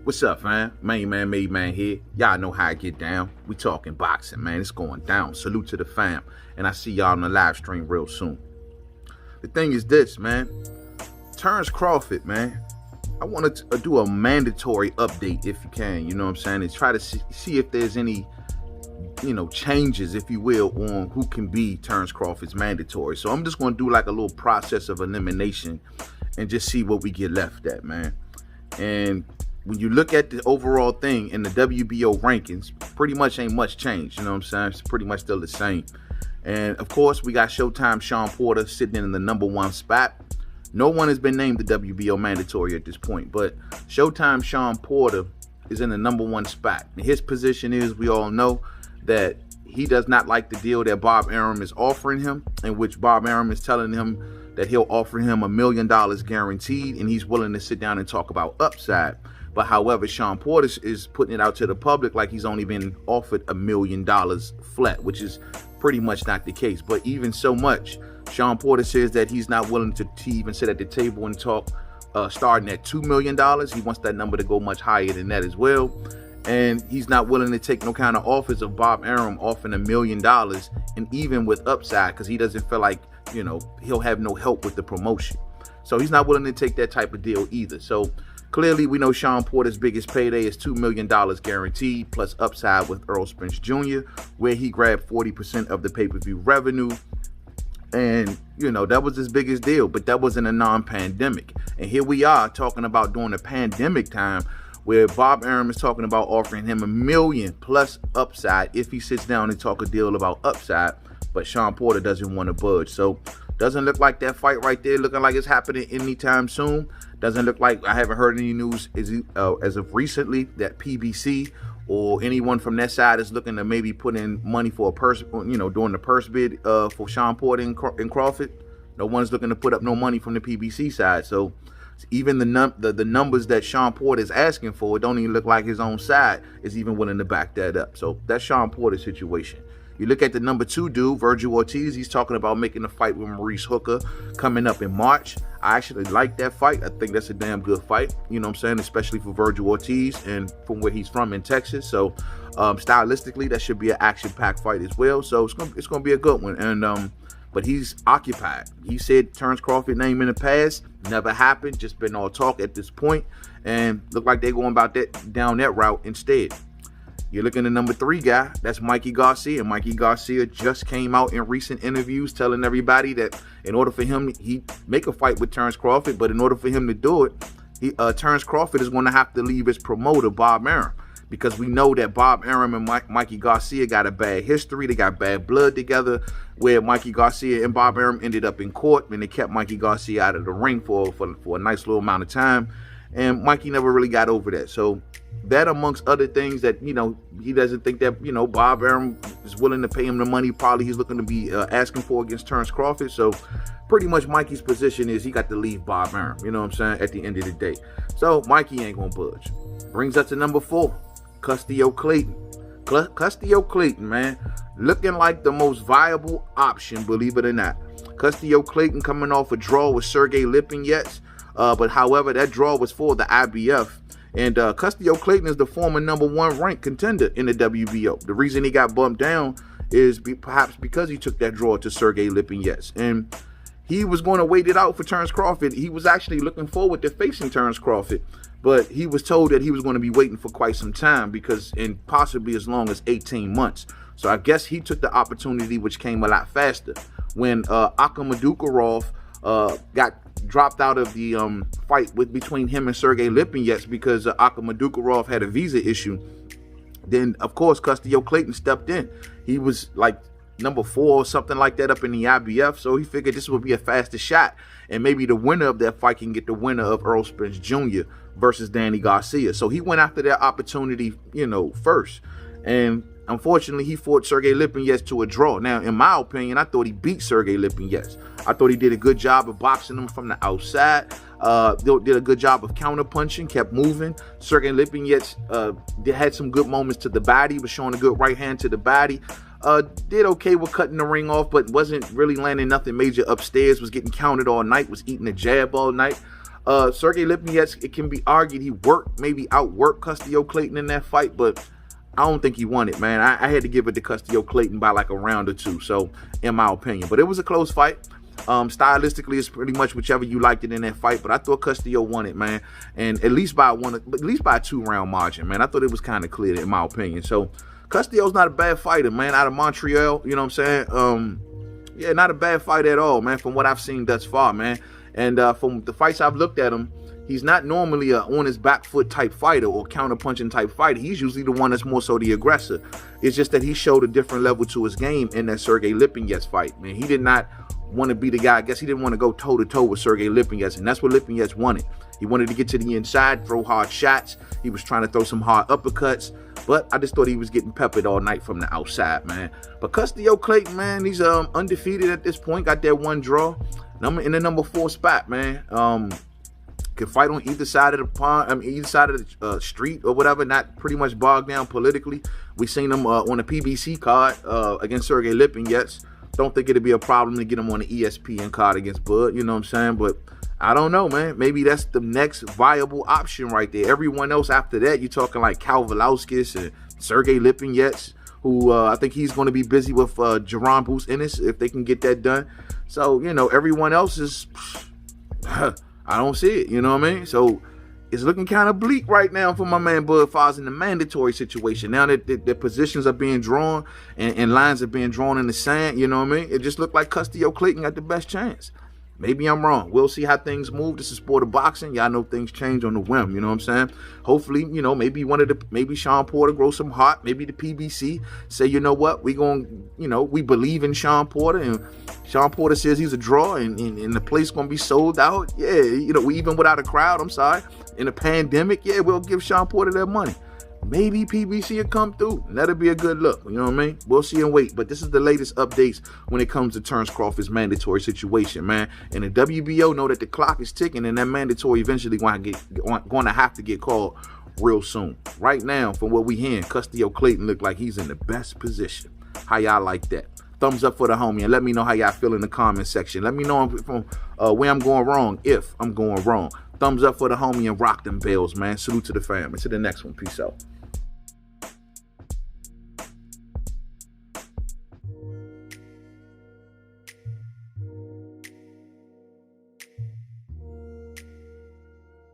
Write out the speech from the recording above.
What's up, man? MainmanMademan Mademan here. Y'all know how I get down. We talking boxing, man. It's going down. Salute to the fam. And I see y'all on the live stream real soon. The thing is this, man. Terence Crawford, man. I want to do a mandatory update if you can. You know what I'm saying? And try to see if there's any, changes, if you will, on who can be Terence Crawford's mandatory. So I'm just going to do like a little process of elimination and just see what we get left at, man. And when you look at the overall thing in the WBO rankings, pretty much ain't much change. You know what I'm saying? It's pretty much still the same. And of course, we got Showtime Shawn Porter sitting in the #1 spot. No one has been named the WBO mandatory at this point, but Showtime Shawn Porter is in the #1 spot. And his position is, we all know, that he does not like the deal that Bob Arum is offering him, in which Bob Arum is telling him that he'll offer him $1 million guaranteed, and he's willing to sit down and talk about upside. But however, Shawn Porter is putting it out to the public like he's only been offered $1 million flat, which is pretty much not the case. But even so much, Shawn Porter says that he's not willing to even sit at the table and talk starting at $2 million. He wants that number to go much higher than that as well. And he's not willing to take no kind of offers of Bob Arum offering $1 million, and even with upside, because he doesn't feel like, he'll have no help with the promotion. So he's not willing to take that type of deal either. So clearly, we know Shawn Porter's biggest payday is $2 million guaranteed, plus upside with Errol Spence Jr., where he grabbed 40% of the pay-per-view revenue. And, that was his biggest deal, but that wasn't a non-pandemic. And here we are talking about during the pandemic time, where Bob Arum is talking about offering him $1 million plus upside if he sits down and talk a deal about upside, but Shawn Porter doesn't want to budge. So doesn't look like that fight right there looking like it's happening anytime soon. Doesn't look like, I haven't heard any news as of recently that PBC or anyone from that side is looking to maybe put in money for a person, doing the purse bid for Shawn Porter and Crawford. No one's looking to put up no money from the PBC side. So even the numbers that Shawn Porter is asking for, it don't even look like his own side is even willing to back that up. So that's Shawn Porter's situation. You look at the #2 dude, Virgil Ortiz. He's talking about making a fight with Maurice Hooker coming up in March. I actually like that fight. I think that's a damn good fight. You know what I'm saying? Especially for Virgil Ortiz and from where he's from in Texas. So stylistically, that should be an action-packed fight as well. So it's gonna be a good one. And but he's occupied. He said Terence Crawford name in the past, never happened, just been all talk at this point, and look like they're going about that down that route instead. You're looking at the #3 guy, that's Mikey Garcia. Mikey Garcia just came out in recent interviews telling everybody that in order for him, he make a fight with Terence Crawford, but in order for him to do it, Terence Crawford is going to have to leave his promoter, Bob Arum. Because we know that Bob Arum and Mikey Garcia got a bad history. They got bad blood together, where Mikey Garcia and Bob Arum ended up in court, and they kept Mikey Garcia out of the ring for a nice little amount of time. And Mikey never really got over that. So that, amongst other things, that, he doesn't think that, Bob Arum is willing to pay him the money probably he's looking to be asking for against Terence Crawford. So pretty much Mikey's position is he got to leave Bob Arum, you know what I'm saying, at the end of the day. So Mikey ain't going to budge. Brings us to #4. Custio Clayton. Custio Clayton, man, looking like the most viable option, believe it or not. Custio Clayton coming off a draw with Sergey Lipinets, but however, that draw was for the IBF. And Custio Clayton is the former #1 ranked contender in the WBO. The reason he got bumped down is perhaps because he took that draw to Sergey Lipinets. And he was going to wait it out for Terence Crawford. He was actually looking forward to facing Terence Crawford, but he was told that he was going to be waiting for quite some time, and possibly as long as 18 months. So I guess he took the opportunity, which came a lot faster, when Akhmadoukarov got dropped out of the fight between him and Sergey Lipinets because Akhmadoukarov had a visa issue. Then, of course, Custio Clayton stepped in. He was like #4 or something like that up in the IBF, so he figured this would be a faster shot, and maybe the winner of that fight can get the winner of Errol Spence Jr. versus Danny Garcia. So he went after that opportunity, first, and unfortunately he fought Sergey Lipinets to a draw. Now, in my opinion, I thought he beat Sergey Lipinets. I thought he did a good job of boxing him from the outside, did a good job of counter-punching, kept moving. Sergey Lipinets had some good moments to the body, was showing a good right hand to the body. Did okay with cutting the ring off, but wasn't really landing nothing major upstairs, was getting counted all night, was eating a jab all night. Sergey Lipinets, it can be argued he maybe outworked Custio Clayton in that fight, but I don't think he won it, man. I had to give it to Custio Clayton by like a round or two, so in my opinion. But it was a close fight. Stylistically, it's pretty much whichever you liked it in that fight, but I thought Custio won it, man, and at least by a 2-round margin, man. I thought it was kind of clear, in my opinion. So Custio's not a bad fighter, man, out of Montreal, you know what I'm saying? Yeah, not a bad fight at all, man, from what I've seen thus far, man. And from the fights I've looked at him, he's not normally a on his back foot type fighter or counter-punching type fighter. He's usually the one that's more so the aggressor. It's just that he showed a different level to his game in that Sergey Lipinets fight, man. He did not want to be the guy. I guess he didn't want to go toe-to-toe with Sergey Lipinets, and that's what Lipinets wanted. He wanted to get to the inside, throw hard shots. He was trying to throw some hard uppercuts, but I just thought he was getting peppered all night from the outside, man. But Custio Clayton, man, he's undefeated at this point. Got that one draw. In the number 4 spot, man. Can fight on either side of the pond, either side of the street or whatever, not pretty much bogged down politically. We seen him on the PBC card against Sergey Lipinets. Don't think it'd be a problem to get him on the ESPN card against Bud, you know what I'm saying? But I don't know, man. Maybe that's the next viable option right there. Everyone else after that, you're talking like Cal Velasquez and Sergey Lipinets, who I think he's going to be busy with Jerome Bruce Ennis if they can get that done. So, you know, everyone else is, I don't see it, you know what I mean? So it's looking kind of bleak right now for my man Bud Foz in the mandatory situation. Now that the positions are being drawn and lines are being drawn in the sand, you know what I mean? It just looked like Custio Clayton got the best chance. Maybe I'm wrong. We'll see how things move. This is sport of boxing. Y'all know things change on the whim, you know what I'm saying? Hopefully, you know, maybe Shawn Porter grows some heart. Maybe the PBC say, you know what, we believe in Shawn Porter, and Shawn Porter says he's a draw, and the place gonna be sold out. Yeah, you know, even without a crowd, I'm sorry, in a pandemic, yeah, we'll give Shawn Porter that money. Maybe PBC will come through, and that'll be a good look. You know what I mean? We'll see and wait. But this is the latest updates when it comes to Terence Crawford's mandatory situation, man. And the WBO know that the clock is ticking, and that mandatory eventually going to have to get called real soon. Right now, from what we hearing, Custio Clayton look like he's in the best position. How y'all like that? Thumbs up for the homie, and let me know how y'all feel in the comment section. Let me know from where I'm going wrong, if I'm going wrong. Thumbs up for the homie, and rock them bells, man. Salute to the fam. Until the next one. Peace out.